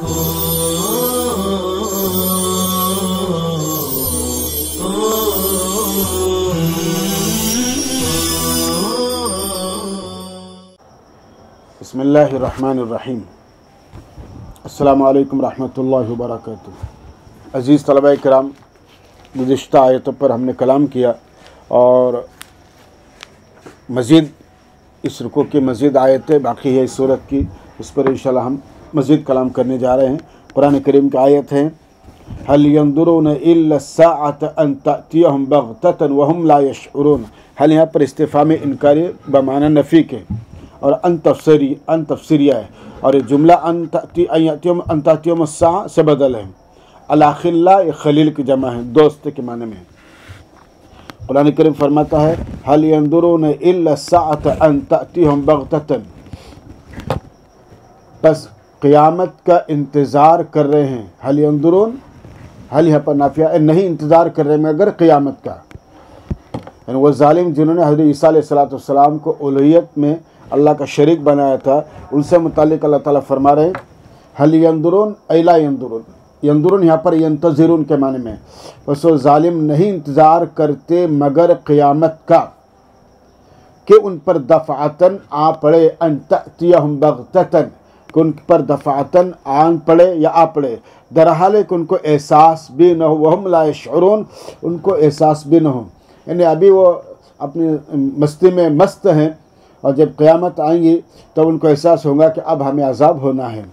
बिस्मिल्लाहिर्रहमानिर्रहीम। अस्सलामु अलैकुम रहमतुल्लाहि व बरकातुहू। अज़ीज़ तलबा किराम, गुज़िश्ता आयतों पर हमने कलाम किया और मज़ीद इस रुकू की मज़ीद आयतें बाकी है इस सूरत की, उस पर इंशाअल्लाह हम मज़ीद कलाम करने जा रहे हैं। कुरान करीम की आयत है, हल यंजुरून इल्ला अस्साअत अन तअतियहुम बग़ततन व हुम ला यशऊरून। हल यहाँ पर इस्तिफ़ाम इनकारी बमाना नफ़ी के और अन तफसीरिया है, और ये जुमला अन तअतियहुम अस्साअ से बदल है। अल-अखिल्ला ये खलील की जमा है, दोस्त के माने में। कुरान करीम फरमाता है, हल यंजुरून इल्ला अस्साअत अन तअतियहुम बग़ततन, बस क़यामत का इंतज़ार कर रहे हैं। हल यंजुरून, हल यहाँ पर नाफिया है, नहीं इंतज़ार कर रहे हैं मगर क़यामत का। यानी वो ज़ालिम जिन्होंने हज़रत ईसा अलैहिस्सलाम को उलूहियत में अल्लाह का शरीक बनाया था, उनसे मुतालिक अल्लाह ताला फरमा रहे हैं, हल यंजुरून ऐला यंजुरून। यंजुरून यहाँ पर यंतज़िरून के माने में, बस वो ज़ालिम नहीं इंतज़ार करते मगर क़यामत का कि उन पर दफ़अतन आ पड़े, अन तअतियहुम बग़ततन, कि उन पर दफ़अतन आन पड़े या आ पड़े, दरहाल कि उनको एहसास भी न हो, वहुम ला यशऊरून, उनको एहसास भी न हो। यानी अभी वो अपनी मस्ती में मस्त हैं, और जब क़यामत आएंगी तब तो उनको एहसास होगा कि अब हमें अज़ाब होना है।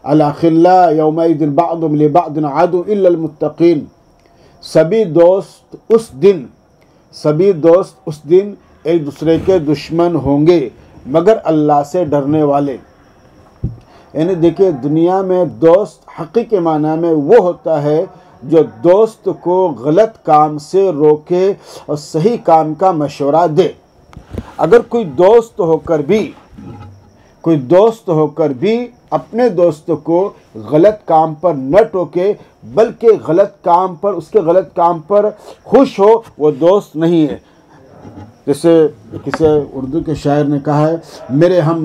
अल-अखिल्ला यौमइज़िन बअदुहुम लिबअदिन अदुव्वुन इल्लल मुत्तक़ीन। सभी दोस्त उस दिन एक दूसरे के दुश्मन होंगे मगर अल्लाह से डरने वाले। यानी देखिए, दुनिया में दोस्त हकीकी माना में वो होता है जो दोस्त को गलत काम से रोके और सही काम का मशवरा दे। अगर कोई दोस्त होकर भी अपने दोस्त को गलत काम पर न टोके बल्कि उसके गलत काम पर खुश हो, वो दोस्त नहीं है। जैसे किसी उर्दू के शायर ने कहा है, मेरे हम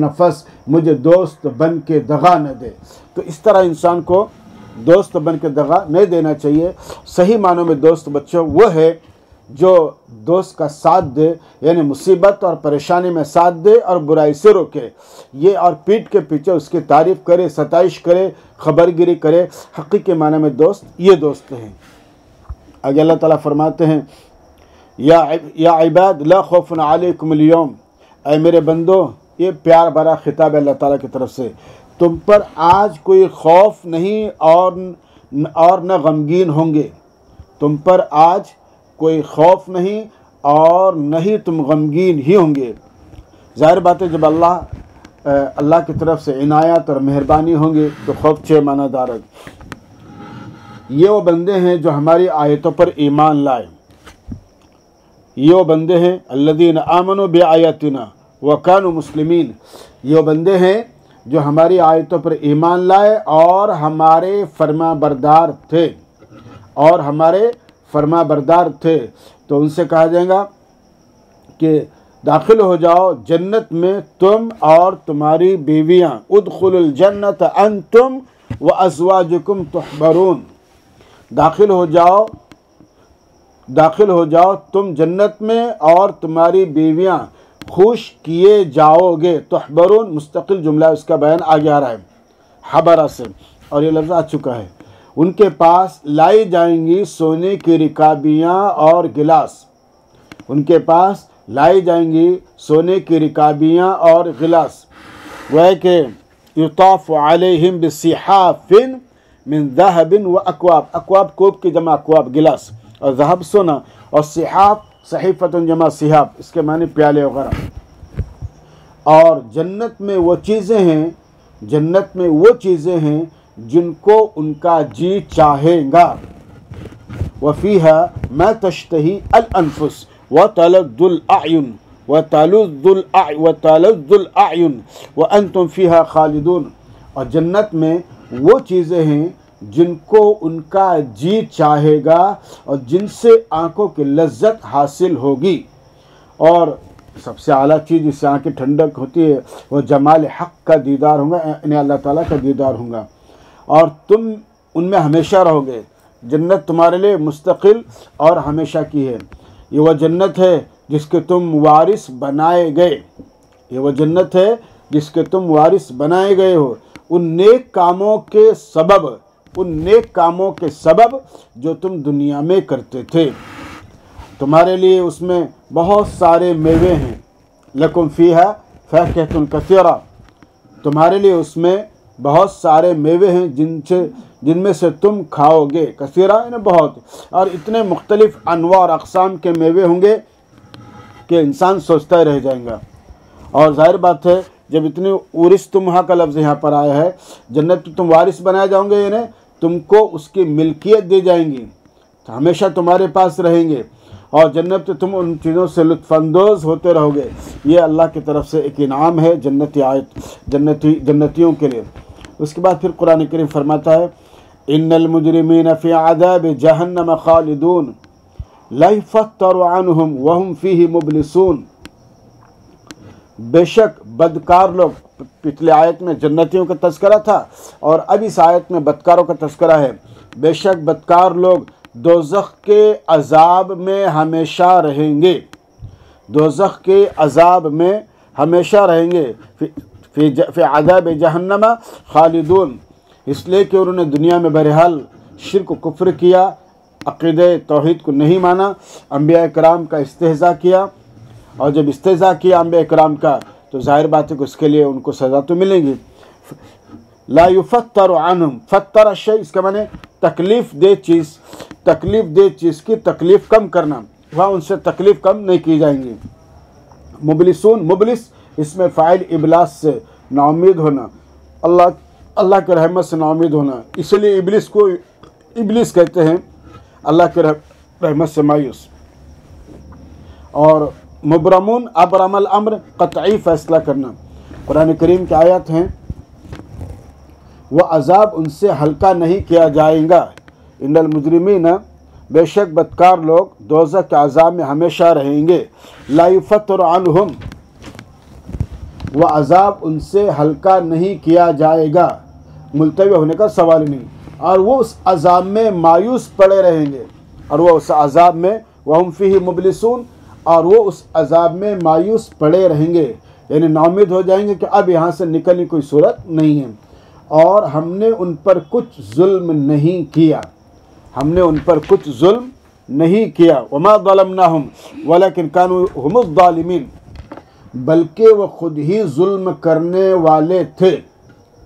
नफस मुझे दोस्त बन के दगा न दे। तो इस तरह इंसान को दोस्त बन के दगा नहीं देना चाहिए। सही मानों में दोस्त बच्चों वो है जो दोस्त का साथ दे, यानी मुसीबत और परेशानी में साथ दे और बुराई से रोके, ये और पीठ के पीछे उसकी तारीफ़ करे, सताइश करे, खबरगिरी करे। हकीकी माने में दोस्त ये दोस्त हैं। आगे अल्लाह ताला फरमाते हैं, या इबाद ला खौफुन अलैकुमुल यौम। ऐ मेरे बंदो, ये प्यार भरा खिताब है अल्लाह ताला की तरफ से, तुम पर आज कोई खौफ नहीं और न गमगीन होंगे। तुम पर आज कोई खौफ नहीं और न ही तुम गमगीन ही होंगे। ज़ाहिर बात है, जब अल्लाह की तरफ से इनायत और मेहरबानी होंगी तो खौफ छे मानादार। ये वो बंदे हैं जो हमारी आयतों पर ईमान लाए। ये वो बंदे हैं अल्लज़ीन आमनू बिआयातिना व कानू मुस्लिमीन। ये वो बंदे हैं जो हमारी आयतों पर ईमान लाए और हमारे फरमा बरदार थे। तो उनसे कहा जाएगा कि दाखिल हो जाओ जन्नत में तुम और तुम्हारी बीवियां। उदखुलुल जन्नत अंतुम व अज़वाजुकुम तुहबरून। दाखिल हो जाओ तुम जन्नत में और तुम्हारी बीवियां खुश किए जाओगे। तुहबरून मुस्तकिल जुमला, उसका बयान आगे आ रहा है हबरा से, और ये लफ्ज़ आ चुका है। उनके पास लाई जाएंगी सोने की रिकाबियाँ और गिलास। उनके पास लाई जाएंगी सोने की रिकाबियाँ और गिलास। वह के युताफ़ु अलैहिम बिसिहाफ़िन मिन ज़हबिन व अक्वाब। अक्वाब कोब की जमा अक्वाब गिलास, और ज़हब सोना, और सिहाफ़ सहीफ़तुन जमा सिहाफ़, इसके माने प्याले वगैरह। और जन्नत में वो चीज़ें हैं जिनको उनका जी चाहेगा। वफ़ीहा मा तश्तही अल अनफुस व तलद्दुल अयुन व तलद्दुल अयुन व अंतुम फ़ीहा खालिदून। और जन्नत में वो चीज़ें हैं जिनको उनका जी चाहेगा और जिनसे आँखों की लज्जत हासिल होगी। और सबसे आला चीज़ जिससे आँखें ठंडक होती है वो जमाल हक़ का दीदार होगा, यानी अल्लाह ताला का दीदार होगा, और तुम उनमें हमेशा रहोगे। जन्नत तुम्हारे लिए मुस्तकिल और हमेशा की है। ये वह जन्नत है जिसके तुम वारिस बनाए गए, ये वह जन्नत है जिसके तुम वारिस बनाए गए हो उन नेक कामों के सबब, उन नेक कामों के सबब जो तुम दुनिया में करते थे। तुम्हारे लिए उसमें बहुत सारे मेवे हैं। लकुम फ़ीहा फ़ाकिहतुन कसीरा, तुम्हारे लिए उसमें बहुत सारे मेवे हैं जिनमें से तुम खाओगे। कसीरा यानी बहुत, और इतने मुख्तलिफ़ अनवा और अक़साम के मेवे होंगे कि इंसान सोचता ही रह जाएगा। और जाहिर बात है जब इतनी उरिस्तुमुहा का लफ्ज़ यहाँ पर आया है, जन्नत में तुम वारिस बनाए जाओगे, यानी तुमको उसकी मिल्कियत दी जाएंगी, तो हमेशा तुम्हारे पास रहेंगे, और जन्नत में तुम उन चीज़ों से लुत्फ़अंदोज़ होते रहोगे। ये अल्लाह की तरफ से एक इनाम है जन्नतियों के लिए। उसके बाद फिर कुरान करीम फरमाता है, इन्नल मुजरिमीन फ़ी अज़ाब जहन्नम खालिदून ला युफ़त्तरु अन्हुम वहुम फ़ीही मुब्लिसून। बेशक बदकार लोग, पिछले आयत में जन्नतियों का तज़किरा था और अब इस आयत में बदकारों का तज़किरा है। बेशक बदकार लोग दोज़ख के अज़ाब में हमेशा रहेंगे, दोज़ख के अज़ाब में हमेशा रहेंगे। फ़ी अज़ाब जहन्नम खालिदून, इसलिए कि उन्होंने दुनिया में बहरहाल शिर्क कुफ्र किया, अक़ीदे तौहीद को नहीं माना, अंबिया कराम का इस्तेहज़ा किया, और जब इस्तेहज़ा किया अंबिया कराम का तो जाहिर बात है कि उसके लिए उनको सज़ा तो मिलेगी। ला युफ़त्तरु अन्हुम, फ़त्तर शै इसका माने तकलीफ़ दे चीज़, तकलीफ़ दे चीज़ की तकलीफ़ कम करना, वहाँ उनसे तकलीफ़ कम नहीं की जाएंगी। मुबलिसून, मुबलिस इसमें फ़ाइल इबलास से नाउमीद होना, अल्लाह के रहमत से नाउमीद होना, इसलिए इबलिस को इबलिस कहते हैं, अल्लाह के रहमत से मायूस। और मुबरमून अबरमल अम्र, क़तई फ़ैसला करना। कुरान करीम की आयत हैं, वह अज़ाब उनसे हल्का नहीं किया जाएगा। इन्नल मुजरिमीन, बेशक बदकार लोग दोज़ख के अज़ाब में हमेशा रहेंगे। ला युफ़त्तरु अन्हुम, वह अज़ाब उनसे हल्का नहीं किया जाएगा, मुल्तवी होने का सवाल नहीं, और वो उस अज़ाब में मायूस पड़े रहेंगे, और वह उस अज़ाब में वहुम फ़ीही मुबलिसून, और वो उस अज़ाब में मायूस पड़े रहेंगे, यानी नाउमीद हो जाएंगे कि अब यहाँ से निकलने कोई सूरत नहीं है। और हमने उन पर कुछ जुल्म नहीं किया, हमने उन पर कुछ जुल्म नहीं किया। वमा ज़लमनाहुम वलाकिन कानू हुमुज़ ज़ालिमीन, बल्कि वो खुद ही जुल्म करने वाले थे,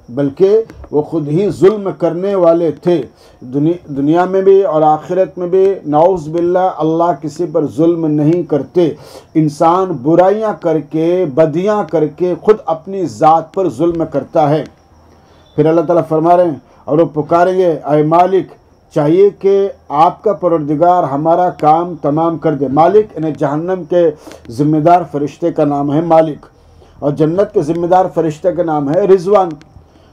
बल्कि वो खुद ही जुल्म करने वाले थे। दुनिया में भी और आखिरत में भी नाउज़ बिल्लाह, अल्लाह किसी पर जुल्म नहीं करते। इंसान बुराइयां करके, बदियां करके खुद अपनी ज़ात पर जुल्म करता है। फिर अल्लाह ताला फरमा रहे हैं, और वो पुकारेंगे, ऐ मालिक, चाहिए कि आपका परवरदिगार हमारा काम तमाम कर दे। मालिक यानी जहन्नम के ज़िम्मेदार फरिश्ते का नाम है मालिक, और जन्नत के ज़िम्मेदार फरिश्ते का नाम है रिजवान।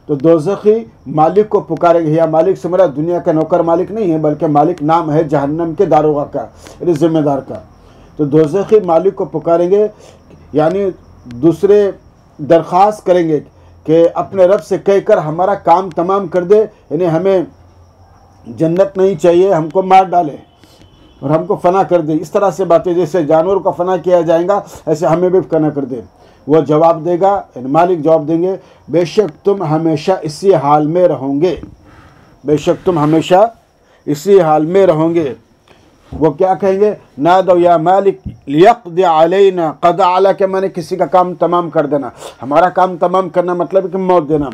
तो दोज़खी मालिक को पुकारेंगे, या मालिक से मेरा दुनिया का नौकर मालिक नहीं है, बल्कि मालिक नाम है जहन्नम के दारोगा का, यानी ज़िम्मेदार का। तो दोज़खी मालिक को पुकारेंगे, यानी दूसरे दरख्वास्त करेंगे कि अपने रब से कहकर हमारा काम तमाम कर दे, यानी हमें जन्नत नहीं चाहिए, हमको मार डाले और हमको फ़ना कर दे। इस तरह से बातें, जैसे जानवर को फ़ना किया जाएगा ऐसे हमें भी फ़ना कर दे। वो जवाब देगा, यानी मालिक जवाब देंगे, बेशक तुम हमेशा इसी हाल में रहोगे, बेशक तुम हमेशा इसी हाल में रहोगे। वो क्या कहेंगे, नादौ या मालिक लियक़्दि अलैना क़दा अला, के माने किसी का काम तमाम कर देना, हमारा काम तमाम करना मतलब कि मौत देना।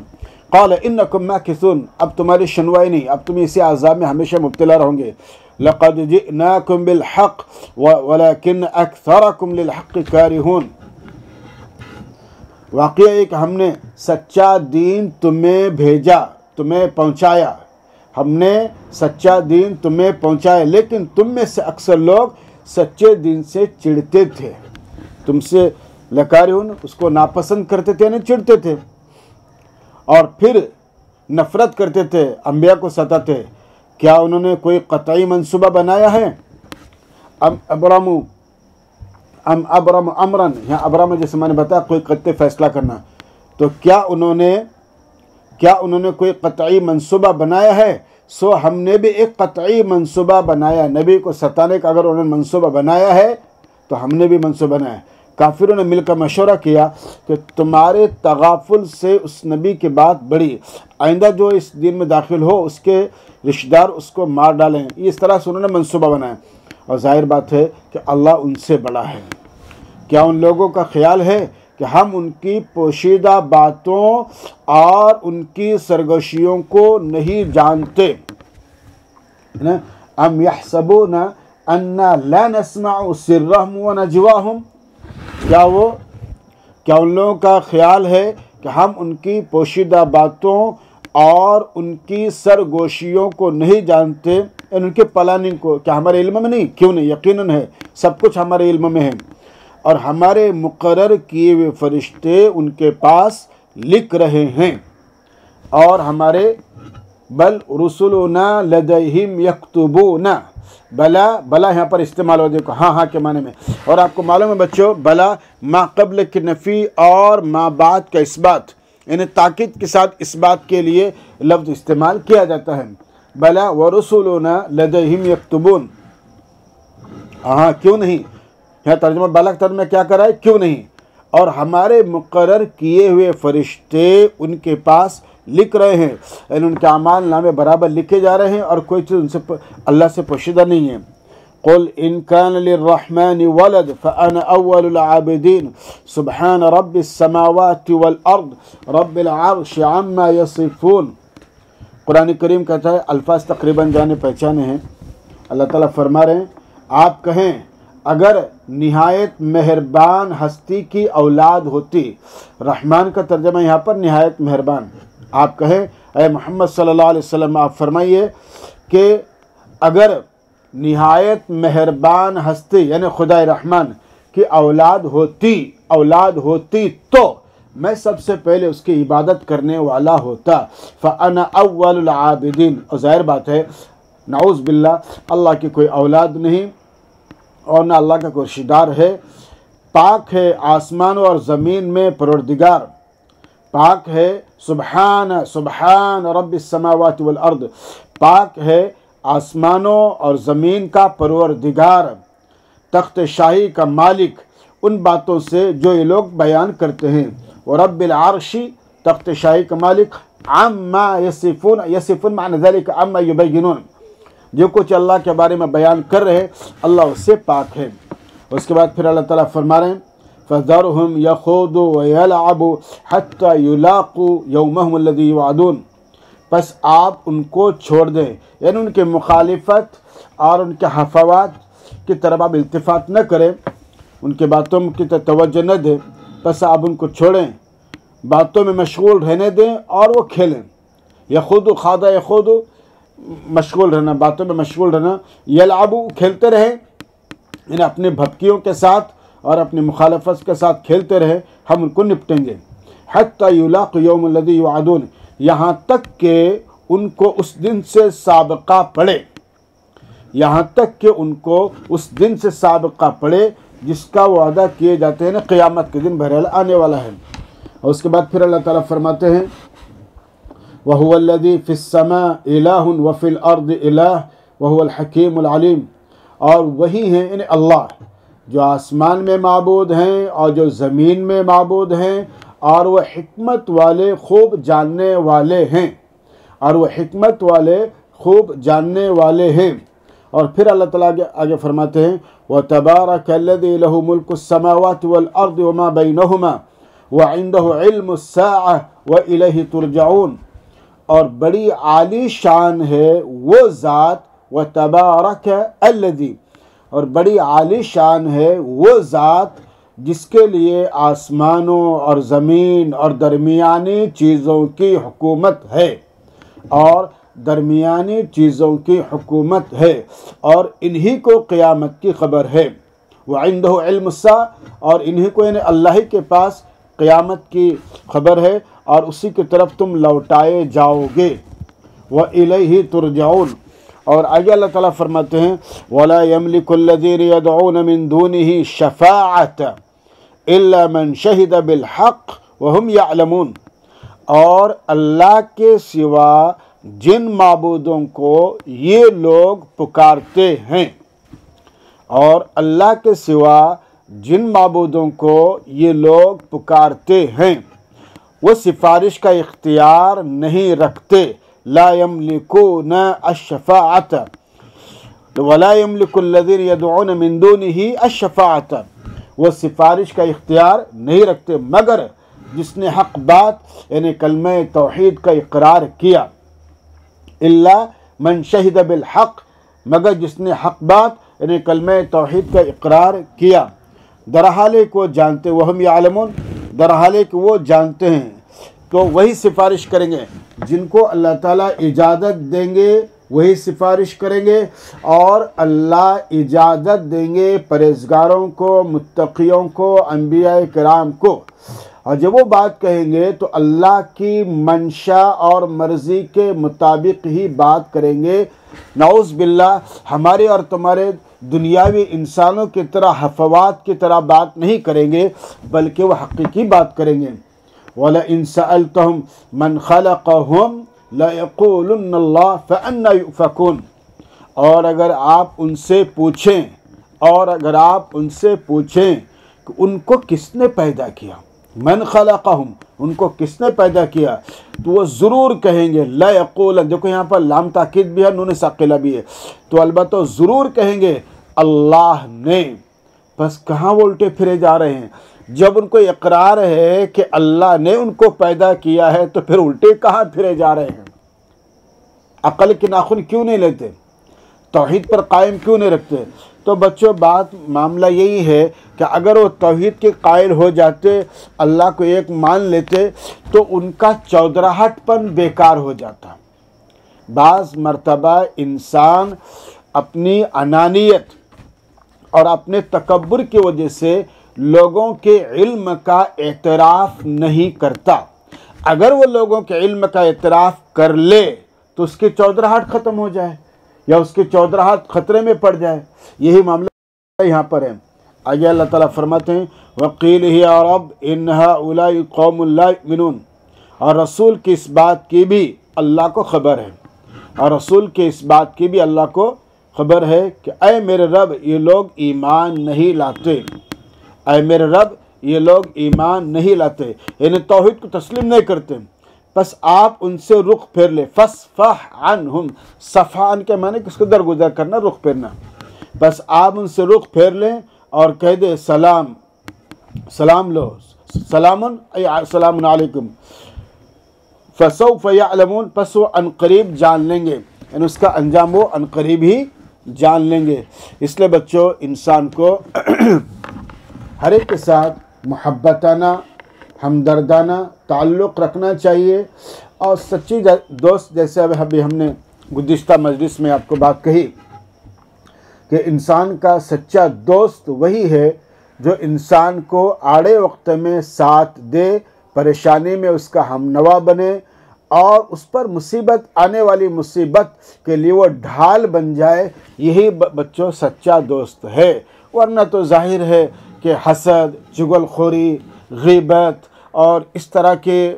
क़ाल इन्नकुम माकिसून, अब तुम्हारी सुनवाई नहीं, अब तुम इसी अज़ाब में हमेशा मुब्तला रहोगे। लक़द जिअनाकुम बिल हक़ वलाकिन अक्सरकुम लिल हक़्क़ि कारिहून, वाक़या एक हमने सच्चा दीन तुम्हें भेजा, तुम्हें पहुँचाया, हमने सच्चा दीन तुम्हें पहुँचाया, लेकिन तुम में से अक्सर लोग सच्चे दीन से चिढ़ते थे, तुमसे लकारिहून, उसको नापसंद करते थे, नहीं चिढ़ते थे, और फिर नफ़रत करते थे, अंबिया को सताते। क्या उन्होंने कोई क़तई मंसूबा बनाया है? अबरमू अम अबरम अमरन, यहाँ अबरम जैसे मैंने बताया कोई कत्ते फैसला करना, तो क्या उन्होंने कोई कतई मंसूबा बनाया है? सो हमने भी एक कतई मंसूबा बनाया, नबी को सताने का अगर उन्होंने मंसूबा बनाया है तो हमने भी मंसूबा बनाया। काफिरों ने मिलकर मशवरा किया कि तुम्हारे तगाफुल से उस नबी की बात बड़ी, आइंदा जो इस दिन में दाखिल हो उसके रिश्तेदार उसको मार डालें। इस तरह से उन्होंने मंसूबा बनाया, और जाहिर बात है कि अल्लाह उनसे बड़ा है। क्या उन लोगों का ख्याल है कि हम उनकी पोशीदा बातों और उनकी सरगोशियों को नहीं जानते? अम यहसबूना अन्ना ला नस्मअ सिर्रहम व नजवाहुम, क्या उन लोगों का ख्याल है कि हम उनकी पोशीदा बातों और उनकी सरगोशियों को नहीं जानते, उनके प्लानिंग को? क्या हमारे इल्म में नहीं? क्यों नहीं, यकीनन है, सब कुछ हमारे इल्म में है। और हमारे मुकर्रर किए हुए फरिश्ते उनके पास लिख रहे हैं, और हमारे बल रुसुलुना लदैहिम यक्तुबूना, बला यहाँ पर इस्तेमाल हो, देखो हाँ के माने में। और आपको मालूम है बच्चों, बला मा कब्ल की नफ़ी और मा बाद का इस्बात, यानी ताकीद के साथ इस बात के लिए लफ्ज़ इस्तेमाल किया जाता है। बला व रुसुलुना लदैहिम यक्तुबून, हाँ क्यों नहीं, यहाँ तर्जुमा बला तर्जुमा क्या करा है, क्यों नहीं। और हमारे मुकर्रर किए हुए फरिश्ते उनके पास लिख रहे हैं, यानी उनके अमाल नामे बराबर लिखे जा रहे हैं, और कोई चीज़ उनसे अल्लाह से पोशीदा नहीं है। क़ुल इन कान लिर्रहमानि वलद फ़अना अव्वलुल आबिदीन सुब्हान रब्बिस समावाति वल अर्द रब्बिल अर्शि अम्मा यसिफून। कुरान करीम कहता है, अल्फाज तकरीबन जाने पहचाने हैं। अल्लाह ताला फरमा रहे हैं, आप कहें अगर निहायत मेहरबान हस्ती की औलाद होती, रहमान का तर्जमा यहाँ पर निहायत मेहरबान, आप कहें अय मोहम्मद सल्लल्लाहु अलैहि वसल्लम आप फरमाइए कि अगर निहायत मेहरबान हस्ती यानी खुदा रहमान की औलाद होती तो मैं सबसे पहले उसकी इबादत करने वाला होता। फ़अना अव्वलुल आबिदीन, और ज़ाहिर बात है नाउज़ बिल्लाह, अल्लाह की कोई औलाद नहीं और ना अल्लाह का कोई रिश्तेदार है। पाक है आसमानों और ज़मीन में परवरदिगार, पाक है सुबहान रब्बिस समावाति वल अर्द, पाक है आसमानों और ज़मीन का परवरदिगार, तख्त शाही का मालिक, उन बातों से जो ये लोग बयान करते हैं। और रब्बिल अर्शी, तख्त शाही का मालिक, अम्मा यसिफून, यसिफून माने ज़ालिका अम्मा युबय्यिनून, जो कुछ अल्लाह के बारे में बयान कर रहे हैं अल्लाह उससे पाक है। उसके बाद फिर अल्लाह ताला फरमा रहे हैं, फ़ज़रहुम यख़ूदू व यलअबू हत्ता युलाक़ू यौमहुम अल्लज़ी युअदून, बस आप उनको छोड़ दें, यानी उनके मुखालिफत और उनके हफ़वात की तरफ आप इल्तिफ़ात न करें, उनके बातों की तरफ तवज्जो न दें, बस आप उनको छोड़ें, बातों में मशगूल रहने दें और वो खेलें। यख़ूदू खादा यख़ूदू, मशगूल रहना, बातों में मशगूल रहना, यलअबू खेलते रहे, यानी अपने भपकियों के साथ और अपनी मुखालफत के साथ खेलते रहे, हम उनको निपटेंगे। हत्ता युलाक़ू यौमल लज़ी युअदून, यहाँ तक कि उनको उस दिन से साबका पड़े, यहाँ तक कि उनको उस दिन से साबका पड़े जिसका वादा किए जाते हैं ना, क़यामत के दिन बहरहाल आने वाला है। और उसके बाद फिर अल्लाह ताला फरमाते हैं, वहुवल्लज़ी फ़िस्समाइ इलाहुन व फ़िल अर्दि इलाह वहुवल हकीमुल अलीम, और वही हैं यानी अल्लाह जो आसमान में माबूद हैं और जो ज़मीन में माबूद हैं, और वह हिकमत वाले खूब जानने वाले हैं, और वह हिकमत वाले खूब जानने वाले हैं। और फिर अल्लाह ताला आगे फरमाते हैं, व तबारकल्लज़ी लहु मुल्कुस समावाति वल अर्दि व मा बैनहुमा व इंदहु इल्मुस्साअ व इलैहि तुरजऊन, और बड़ी आली शान है वो ज़ात, व तबारक अल्लज़ी, और बड़ी आली शान है वो ज़ात जिसके लिए आसमानों और ज़मीन और दरमियानी चीज़ों की हुकूमत है, और दरमियानी चीज़ों की हुकूमत है, और इन्हीं को क़यामत की ख़बर है। व इंदहु इल्मुस्साअ, और इन्हीं को यानी अल्लाह के पास क़यामत की ख़बर है और उसी की तरफ तुम लौटाए जाओगे। व इलैहि तुरजऊन, और आगे अल्लाह ताला फरमाते हैं वला यमलिकुल्लज़ीन यदऊन मिन दूनिही शफ़ाअत इल्ला मन शहिद बिल हक़ व हुम यअलमून। और अल्लाह के सिवा जिन माबूदों को ये लोग पुकारते हैं, और अल्लाह के सिवा जिन माबूदों को ये लोग पुकारते हैं वो सिफारिश का इख्तियार नहीं रखते। ला यमलिकून अश-शफ़ाअत वला यमलिकुल्लज़ीन यदऊन मिन दूनिही अश-शफ़ाअत, वो सिफारिश का इख्तियार नहीं रखते मगर जिसने हक़ बात यानी कलमे तौहीद का इकरार किया। इल्ला मन शहिद बिल हक़, मगर जिसने हक़ बात यानी कलमे तौहीद का इकरार किया। दरहाले को जानते वहम यालमून, दरहाले को वो जानते हैं, तो वही सिफारिश करेंगे जिनको अल्लाह ताला इजाज़त देंगे, वही सिफारिश करेंगे। और अल्लाह इजाज़त देंगे परहेज़गारों को, मुत्तक़ियों को, अंबिया किराम को। और जब वो बात कहेंगे तो अल्लाह की मंशा और मर्ज़ी के मुताबिक ही बात करेंगे। नाउज़ बिल्लाह, हमारे और तुम्हारे दुनियावी इंसानों की तरह हफ़वात की तरह बात नहीं करेंगे, बल्कि वह हकीकी बात करेंगे। वला इन सअल्तहुम मन खलक़हुम लयक़ूलुन्नल्लाह फ़अन्ना युफ़कून। और अगर आप उनसे पूछें कि उनको किसने पैदा किया, मन खलक़हुम, उनको किसने पैदा किया, तो वो ज़रूर कहेंगे ला यक़ूल, देखो यहाँ पर लाम ताकीद भी है, नून साक़िला भी है, तो अलबत्ता ज़रूर कहेंगे अल्लाह ने। बस कहाँ वो उल्टे फिरे जा रहे हैं। जब उनको इकरार है कि अल्लाह ने उनको पैदा किया है तो फिर उल्टे कहाँ फिरे जा रहे हैं। अक़ल के नाखून क्यों नहीं लेते, तौहीद पर कायम क्यों नहीं रखते। तो बच्चों बात मामला यही है कि अगर वो तौहीद के कायल हो जाते, अल्लाह को एक मान लेते, तो उनका चौधराहटपन बेकार हो जाता। बाज़ मर्तबा इंसान अपनी अनानियत और अपने तकब्बुर की वजह से लोगों के इल्म का एतराफ़ नहीं करता। अगर वो लोगों के इल्म का एतराफ़ कर ले तो उसकी चौधराहट ख़त्म हो जाए या उसकी चौधराहट ख़तरे में पड़ जाए। यही मामला यहाँ पर है। आगे अल्लाह ताला फरमाते हैं वक़ील या रब इन हाउलाई कौमुन ला युमिनून। और रसूल की इस बात की भी अल्लाह को ख़बर है, और रसूल की इस बात की भी अल्लाह को ख़बर है कि ऐ मेरे रब ये लोग ईमान नहीं लाते, ऐ मेरे रब ये लोग ईमान नहीं लाते, यानी तौहीद को तस्लीम नहीं करते। बस आप उनसे रुख फेर ले, फस्फ़ह अन्हुम, सफ़ान के माने किसको दरगुजर करना, रुख फेरना। बस आप उनसे रुख फेर लें और कह दे सलाम, सलाम लो, सलामुन सलामुन अलैकुम, फसौफ यअलमून, बस वो अनकरीब जान लेंगे, यानी उसका अंजाम वो अनकरीब ही जान लेंगे। इसलिए बच्चों इंसान को हर एक के साथ मोहब्बताना हमदर्दाना ताल्लुक़ रखना चाहिए। और सच्ची दोस्त, जैसे अभी हमने गुज़िश्ता मजलिस में आपको बात कही कि इंसान का सच्चा दोस्त वही है जो इंसान को आड़े वक्त में साथ दे, परेशानी में उसका हमनवा बने और उस पर मुसीबत आने वाली मुसीबत के लिए वो ढाल बन जाए। यही बच्चों सच्चा दोस्त है। वरना तो जाहिर है कि हसद, चुगलखोरी, ग़ीबत और इस तरह के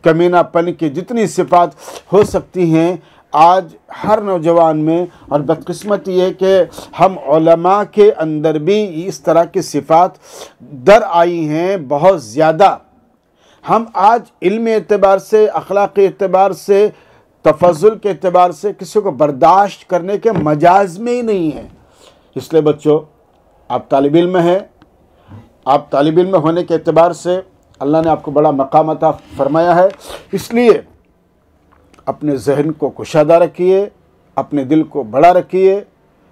कमीनापन की जितनी सिफ़ात हो सकती हैं आज हर नौजवान में, और बदकिस्मती है कि हम उलमा के अंदर भी इस तरह की सिफ़ात दर आई हैं बहुत ज़्यादा। हम आज इल्मी एतबार से, अखलाक़ी एतबार से, तफज़ुल के एतबार से किसी को बर्दाश्त करने के मजाज में ही नहीं है। इसलिए बच्चों आप तालिब इल्म हैं, आप तालिब इल्म होने के एतबार से अल्लाह ने आपको बड़ा मकाम अता फरमाया है। इसलिए अपने जहन को कुशादा रखिए, अपने दिल को बड़ा रखिए,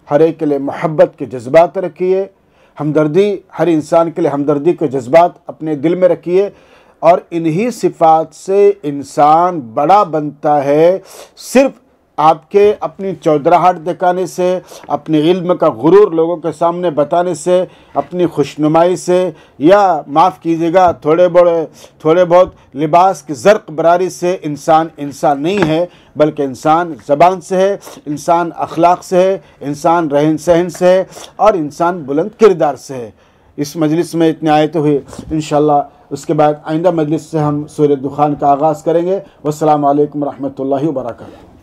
हर एक के लिए मोहब्बत के जज्बात रखिए, हमदर्दी, हर इंसान के लिए हमदर्दी के जज्बात अपने दिल में रखिए। और इन्हीं सिफ़ात से इंसान बड़ा बनता है। सिर्फ आपके अपनी चौधराहट दिखाने से, अपने इल्म का गुरूर लोगों के सामने बताने से, अपनी खुशनुमाई से, या माफ़ कीजिएगा थोड़े बहुत लिबास की ज़र्क बरारी से इंसान नहीं है, बल्कि इंसान ज़बान से है, इंसान अखलाक से है, इंसान रहन सहन से है और इंसान बुलंद किरदार से है। इस मजलिस में इतनी आयतें हुई, इंशाअल्लाह उसके बाद आइंदा मजलिस से हम सूरह दुखान का आगाज़ करेंगे। वस्सलामु अलैकुम रहमतुल्लाहि व बरकातहू।